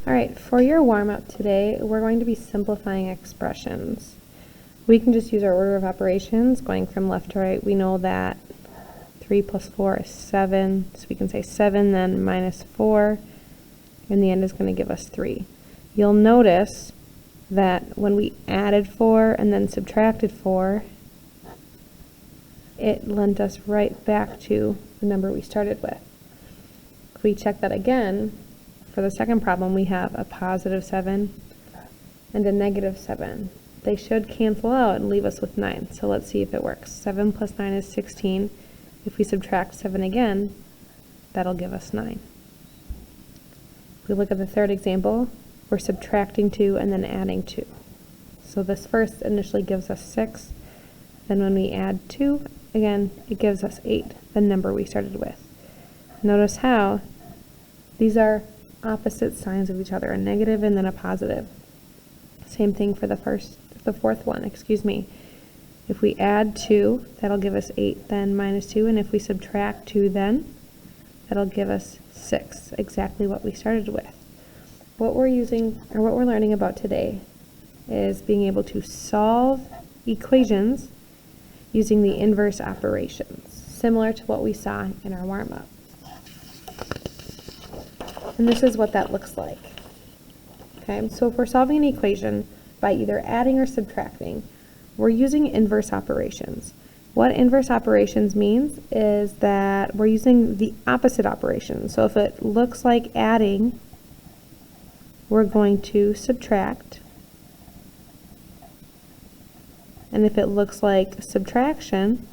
All right, for your warm-up today, we're going to be simplifying expressions. We can just use our order of operations, going from left to right. We know that 3 plus 4 is 7, so we can say 7, then minus 4, and the end is going to give us 3. You'll notice that when we added 4 and then subtracted 4, it lent us right back to the number we started with. If we check that again, for the second problem, we have a positive 7 and a negative 7. They should cancel out and leave us with 9. So let's see if it works. 7 plus 9 is 16. If we subtract 7 again, that'll give us 9. If we look at the third example, we're subtracting 2 and then adding 2. So this first initially gives us 6. Then when we add 2, again, it gives us 8, the number we started with. Notice how these are opposite signs of each other, a negative and then a positive. Same thing for the fourth one, excuse me. If we add 2, that'll give us 8, then minus 2, and if we subtract 2 then, that'll give us 6, exactly what we started with. What we're learning about today is being able to solve equations using the inverse operations, similar to what we saw in our warm-up. And this is what that looks like. Okay, so if we're solving an equation by either adding or subtracting, we're using inverse operations. What inverse operations means is that we're using the opposite operation. So if it looks like adding, we're going to subtract. And if it looks like subtraction,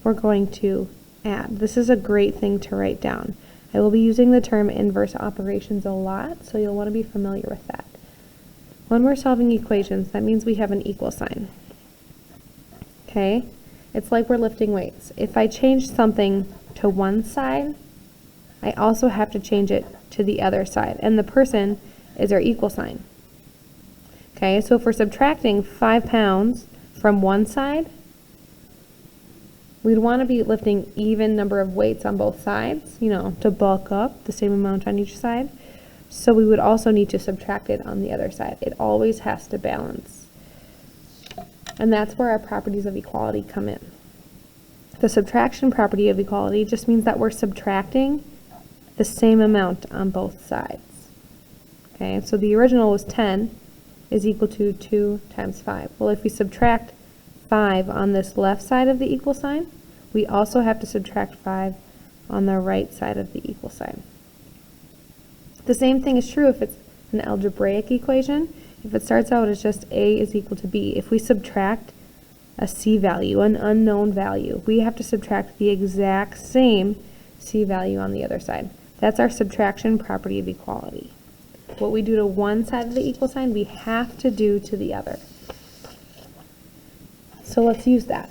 we're going to add. This is a great thing to write down. I will be using the term inverse operations a lot, so you'll want to be familiar with that. When we're solving equations, that means we have an equal sign. Okay? It's like we're lifting weights. If I change something to one side, I also have to change it to the other side, and the person is our equal sign. Okay, so if we're subtracting 5 pounds from one side, we'd want to be lifting even number of weights on both sides, to bulk up the same amount on each side. So we would also need to subtract it on the other side. It always has to balance. And that's where our properties of equality come in. The subtraction property of equality just means that we're subtracting the same amount on both sides. Okay, so the original was 10 is equal to 2 times 5. Well, if we subtract 5 on this left side of the equal sign, we also have to subtract 5 on the right side of the equal sign. The same thing is true if it's an algebraic equation. If it starts out as just A is equal to B, if we subtract a C value, an unknown value, we have to subtract the exact same C value on the other side. That's our subtraction property of equality. What we do to one side of the equal sign, we have to do to the other. So let's use that.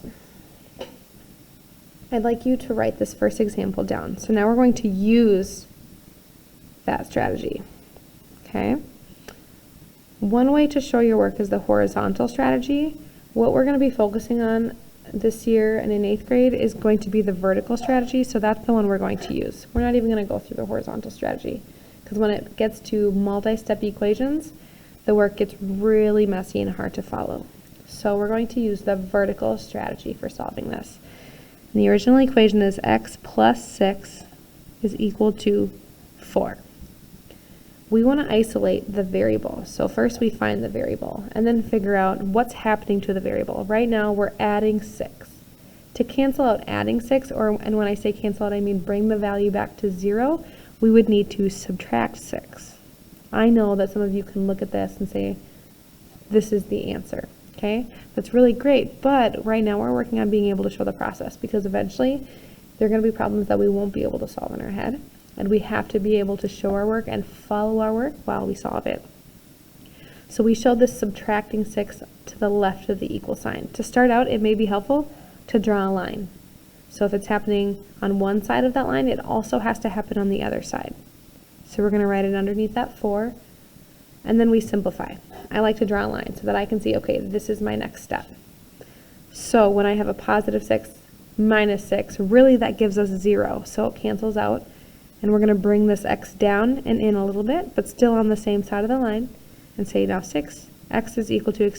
I'd like you to write this first example down. So now we're going to use that strategy. Okay? One way to show your work is the horizontal strategy. What we're going to be focusing on this year and in 8th grade is going to be the vertical strategy, so that's the one we're going to use. We're not even going to go through the horizontal strategy, because when it gets to multi-step equations, the work gets really messy and hard to follow. So we're going to use the vertical strategy for solving this. And the original equation is x plus 6 is equal to 4. We want to isolate the variable. So first we find the variable and then figure out what's happening to the variable. Right now we're adding 6. To cancel out adding 6, and when I say cancel out I mean bring the value back to 0, we would need to subtract 6. I know that some of you can look at this and say, this is the answer. Okay, that's really great, but right now we're working on being able to show the process, because eventually there are going to be problems that we won't be able to solve in our head, and we have to be able to show our work and follow our work while we solve it. So we showed this subtracting 6 to the left of the equal sign. To start out, it may be helpful to draw a line. So if it's happening on one side of that line, it also has to happen on the other side. So we're going to write it underneath that 4, and then we simplify. I like to draw a line so that I can see, okay, this is my next step. So when I have a positive 6 minus 6, really that gives us 0, so it cancels out, And we're going to bring this x down and in a little bit, but still on the same side of the line, and say now 6, x is equal to,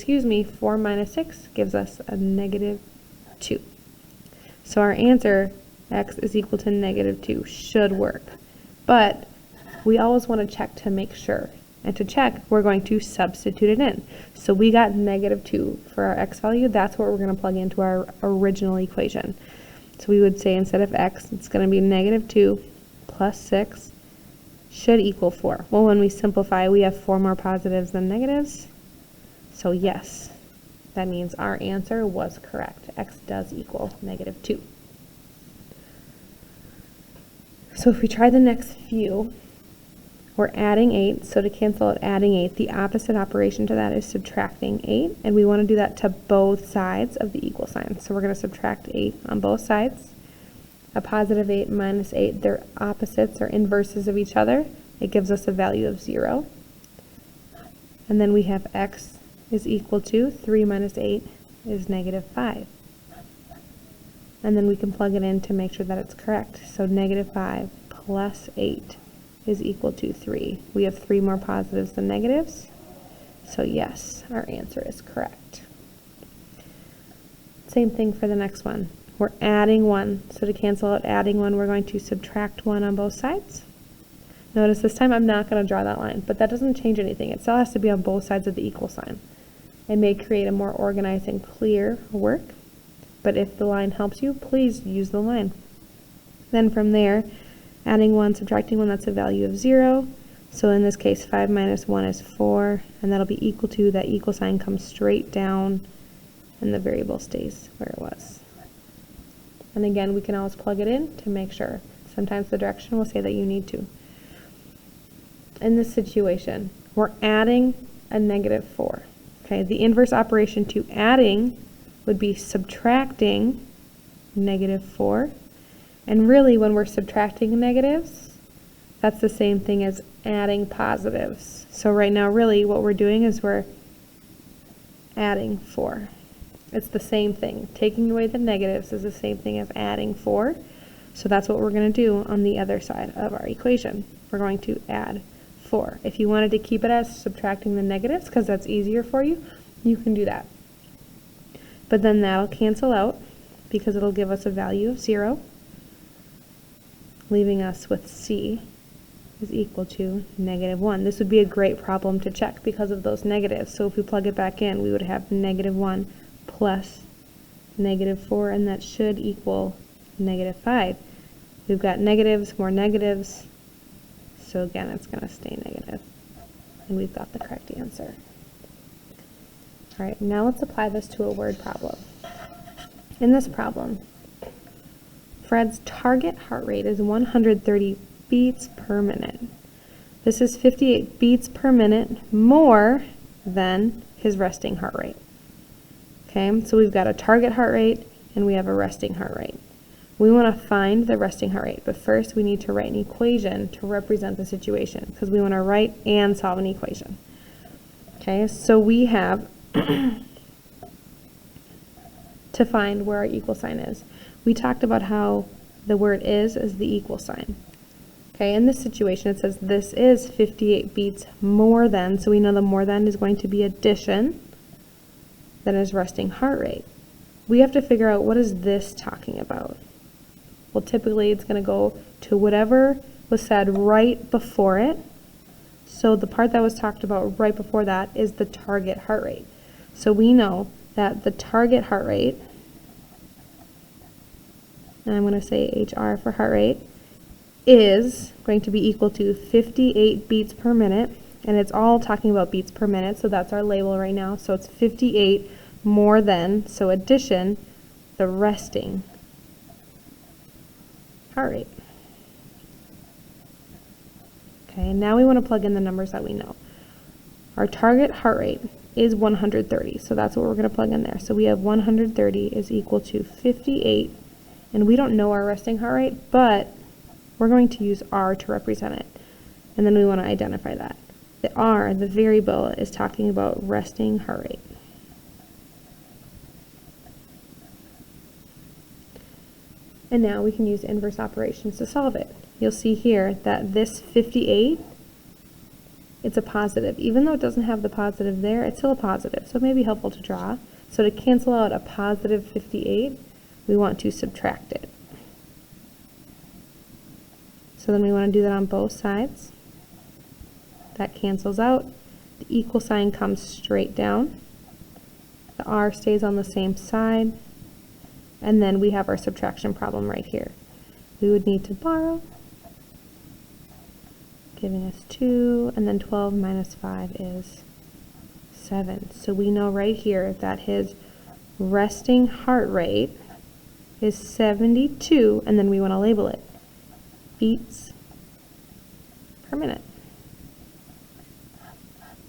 4 minus 6 gives us a negative 2. So our answer, x is equal to negative 2, should work. But we always want to check to make sure. And to check, we're going to substitute it in. So we got negative 2 for our x value. That's what we're going to plug into our original equation. So we would say instead of x, it's going to be negative 2 plus 6 should equal 4. Well, when we simplify, we have 4 more positives than negatives. So yes, that means our answer was correct. X does equal negative 2. So if we try the next few, we're adding 8. So to cancel out adding 8, the opposite operation to that is subtracting 8. And we want to do that to both sides of the equal sign. So we're going to subtract 8 on both sides. A positive 8 minus 8, they're opposites or inverses of each other. It gives us a value of 0. And then we have x is equal to 3 minus 8 is negative 5. And then we can plug it in to make sure that it's correct. So negative 5 plus 8 is equal to 3. We have 3 more positives than negatives. So yes, our answer is correct. Same thing for the next one. We're adding 1. So to cancel out adding 1, we're going to subtract 1 on both sides. Notice this time I'm not going to draw that line, but that doesn't change anything. It still has to be on both sides of the equal sign. It may create a more organized and clear work, but if the line helps you, please use the line. Then from there, adding 1, subtracting 1, that's a value of 0. So in this case, 5 minus 1 is 4, and that'll be equal to, that equal sign comes straight down, and the variable stays where it was. And again, we can always plug it in to make sure. Sometimes the direction will say that you need to. In this situation, we're adding a negative 4. Okay, the inverse operation to adding would be subtracting negative 4. And really, when we're subtracting negatives, that's the same thing as adding positives. So right now, really, what we're doing is we're adding 4. It's the same thing. Taking away the negatives is the same thing as adding 4. So that's what we're going to do on the other side of our equation. We're going to add 4. If you wanted to keep it as subtracting the negatives, because that's easier for you, you can do that. But then that'll cancel out because it'll give us a value of 0, leaving us with c is equal to negative 1. This would be a great problem to check because of those negatives. So if we plug it back in, we would have negative 1 plus negative 4, and that should equal negative 5. We've got negatives, more negatives, so again, it's going to stay negative. And we've got the correct answer. All right, now let's apply this to a word problem. In this problem, Fred's target heart rate is 130 beats per minute. This is 58 beats per minute more than his resting heart rate. Okay, so we've got a target heart rate and we have a resting heart rate. We want to find the resting heart rate, but first we need to write an equation to represent the situation because we want to write and solve an equation. Okay, so we have to find where our equal sign is. We talked about how the word is the equal sign. Okay, in this situation it says this is 58 beats more than, so we know the more than is going to be addition than his resting heart rate. We have to figure out what is this talking about. Well, typically it's going to go to whatever was said right before it. So the part that was talked about right before that is the target heart rate. So we know that the target heart rate, and I'm going to say HR for heart rate, is going to be equal to 58 beats per minute, and it's all talking about beats per minute, so that's our label right now. So it's 58 more than, so addition, the resting heart rate. Okay, now we want to plug in the numbers that we know. Our target heart rate is 130, so that's what we're going to plug in there. So we have 130 is equal to 58, and we don't know our resting heart rate, but we're going to use R to represent it, and then we want to identify that. The R, the variable, is talking about resting heart rate. And now we can use inverse operations to solve it. you'll see here that this 58, it's a positive. Even though it doesn't have the positive there, it's still a positive, so it may be helpful to draw. So to cancel out a positive 58, we want to subtract it. So then we want to do that on both sides. That cancels out. The equal sign comes straight down. The R stays on the same side. And then we have our subtraction problem right here. We would need to borrow, giving us 2, and then 12 minus 5 is 7. So we know right here that his resting heart rate is 72, and then we want to label it beats per minute.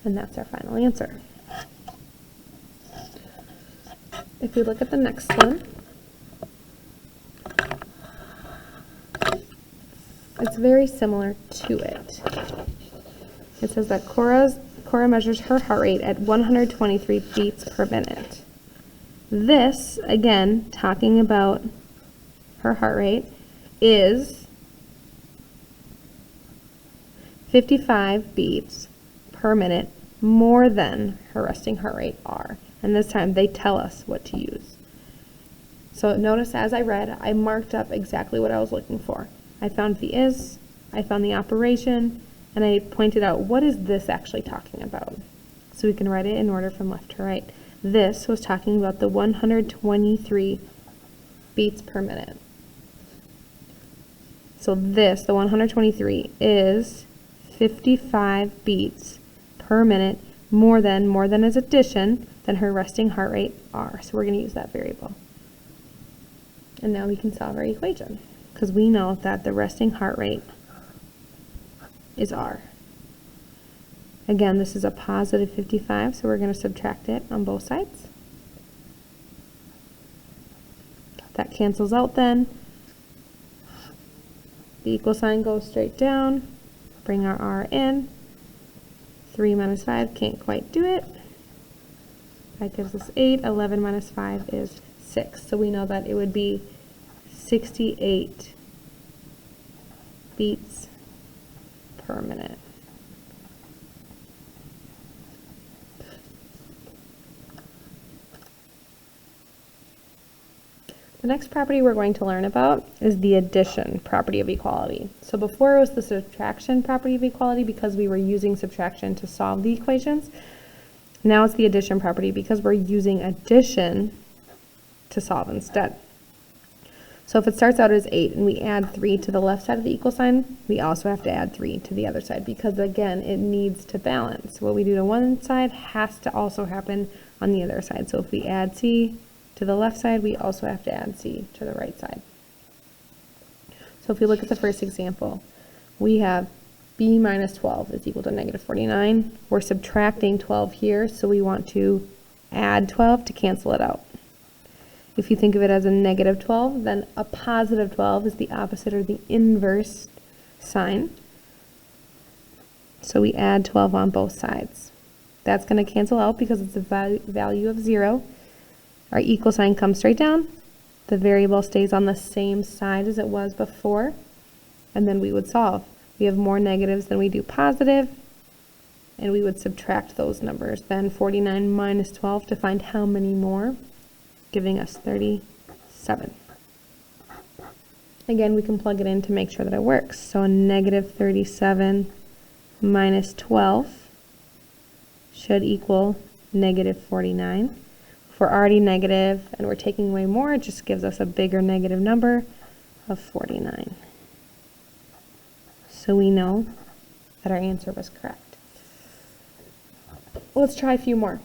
And that's our final answer. If we look at the next one, it's very similar to it. It says that Cora measures her heart rate at 123 beats per minute. This, again, talking about her heart rate, is 55 beats per minute more than her resting heart rate R. And this time they tell us what to use. So notice as I read, I marked up exactly what I was looking for. I found the is, I found the operation, and I pointed out what is this actually talking about. So we can write it in order from left to right. This was talking about the 123 beats per minute. So this, the 123, is 55 beats per minute more than is addition, than her resting heart rate R. So we're going to use that variable. And now we can solve our equation, because we know that the resting heart rate is R. Again, this is a positive 55, so we're going to subtract it on both sides. That cancels out then. The equal sign goes straight down. Bring our R in. 3 minus 5 can't quite do it. That gives us 8. 11 minus 5 is 6. So we know that it would be 68 beats per minute. The next property we're going to learn about is the addition property of equality. So before it was the subtraction property of equality because we were using subtraction to solve the equations. Now it's the addition property because we're using addition to solve instead. So if it starts out as 8 and we add 3 to the left side of the equal sign, we also have to add 3 to the other side because, again, it needs to balance. What we do to one side has to also happen on the other side. So if we add C to the left side, we also have to add C to the right side. So if we look at the first example, we have B minus 12 is equal to negative 49. We're subtracting 12 here, so we want to add 12 to cancel it out. If you think of it as a negative 12, then a positive 12 is the opposite or the inverse sign. So we add 12 on both sides. That's going to cancel out because it's a value of 0. Our equal sign comes straight down. The variable stays on the same side as it was before. And then we would solve. We have more negatives than we do positive. And we would subtract those numbers. Then 49 minus 12 to find how many more, giving us 37. Again, we can plug it in to make sure that it works. So a negative 37 minus 12 should equal negative 49. If we're already negative and we're taking away more, it just gives us a bigger negative number of 49. So we know that our answer was correct. Let's try a few more.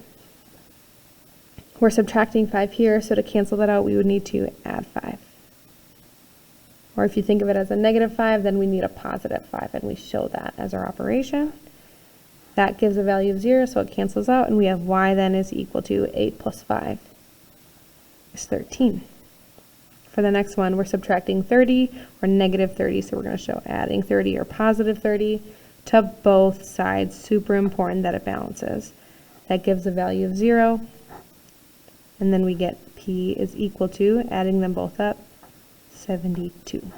We're subtracting 5 here, so to cancel that out, we would need to add 5. Or if you think of it as a negative 5, then we need a positive 5, and we show that as our operation. That gives a value of 0, so it cancels out, and we have y then is equal to 8 plus 5 is 13. For the next one, we're subtracting 30 or negative 30, so we're going to show adding 30 or positive 30 to both sides. Super important that it balances. That gives a value of 0, and then we get p is equal to, adding them both up, 72.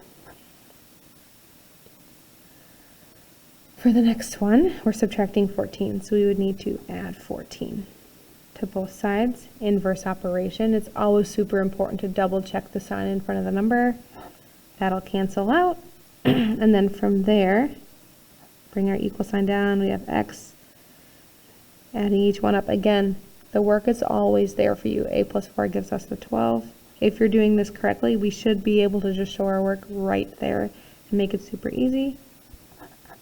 For the next one, we're subtracting 14, so we would need to add 14 to both sides. Inverse operation, it's always super important to double check the sign in front of the number. That'll cancel out. And then from there, bring our equal sign down, we have x. Adding each one up. Again, the work is always there for you. A plus 4 gives us the 12. If you're doing this correctly, we should be able to just show our work right there and make it super easy,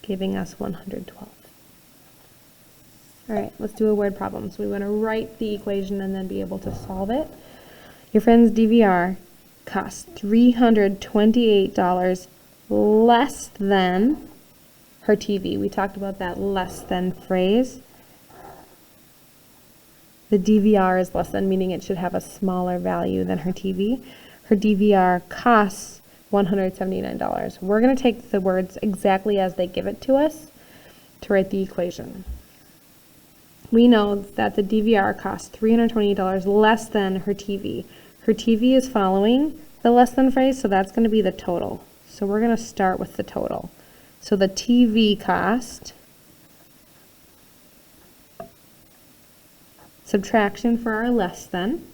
giving us 112. All right, let's do a word problem. So we want to write the equation and then be able to solve it. Your friend's DVR costs $328 less than her TV. We talked about that less than phrase. The DVR is less than, meaning it should have a smaller value than her TV. Her DVR costs $179. We're going to take the words exactly as they give it to us to write the equation. We know that the DVR costs $328 less than her TV. Her TV is following the less than phrase, so that's going to be the total. So we're going to start with the total. So the TV cost, subtraction for our less than,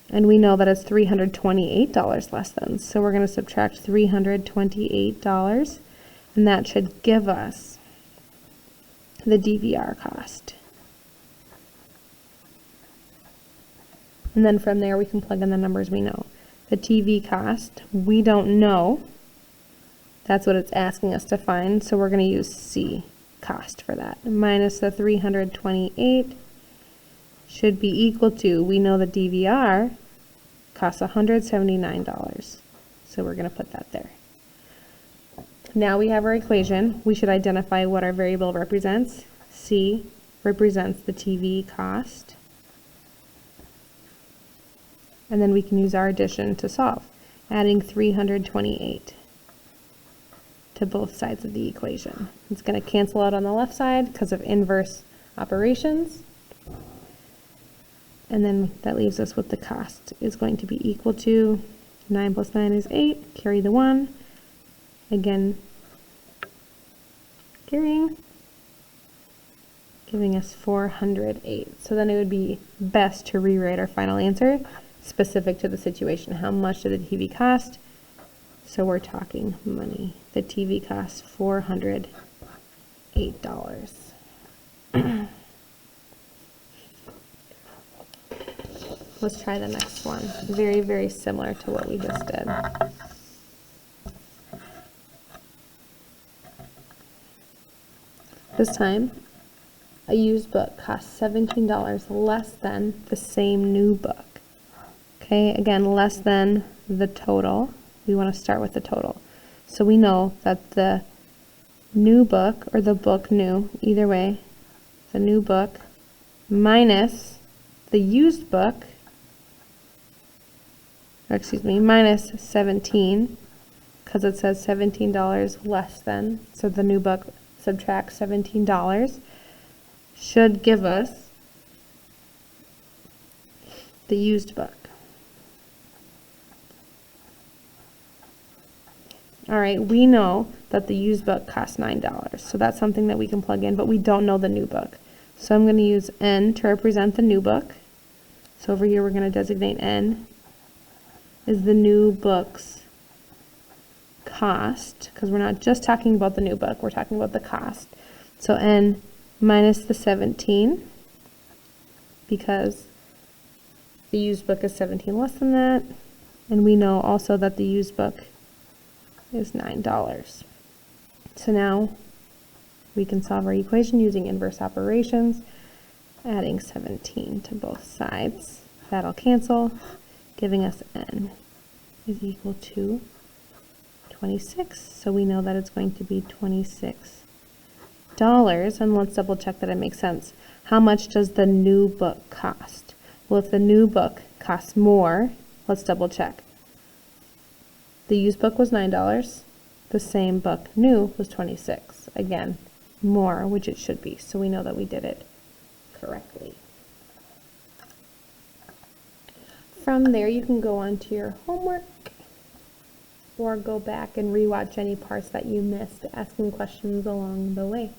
and we know that it's $328 less than, so we're going to subtract $328, and that should give us the DVR cost. And then from there we can plug in the numbers we know. The TV cost, we don't know. That's what it's asking us to find, so we're going to use C, cost, for that. Minus the 328 should be equal to, we know the DVR costs $179, so we're going to put that there. Now we have our equation. We should identify what our variable represents. C represents the TV cost. And then we can use our addition to solve, adding 328 to both sides of the equation. It's going to cancel out on the left side because of inverse operations. And then that leaves us with the cost is going to be equal to 9 plus 9 is 8, carry the 1. Again, carrying, giving us 408. So then it would be best to rewrite our final answer specific to the situation. How much did the TV cost? So we're talking money. The TV costs $408. Let's try the next one. Very, very similar to what we just did. This time, a used book costs $17 less than the same new book. Okay, again, less than the total. We want to start with the total. So we know that the new book, or the book new, either way, the new book minus the used book, or excuse me, minus 17, because it says $17 less than, so the new book subtracts $17, should give us the used book. All right, we know that the used book costs $9, so that's something that we can plug in, but we don't know the new book. So I'm going to use N to represent the new book. So over here we're going to designate N is the new book's cost, because we're not just talking about the new book, we're talking about the cost. So N minus the 17, because the used book is 17 less than that, and we know also that the used book is $9. So now we can solve our equation using inverse operations, adding 17 to both sides. That'll cancel, giving us N is equal to 26. So we know that it's going to be $26. And let's double check that it makes sense. How much does the new book cost? Well, if the new book costs more, let's double check. The used book was $9. The same book new was 26. Again, more, which it should be. So we know that we did it correctly. From there, you can go on to your homework. or go back and rewatch any parts that you missed, asking questions along the way.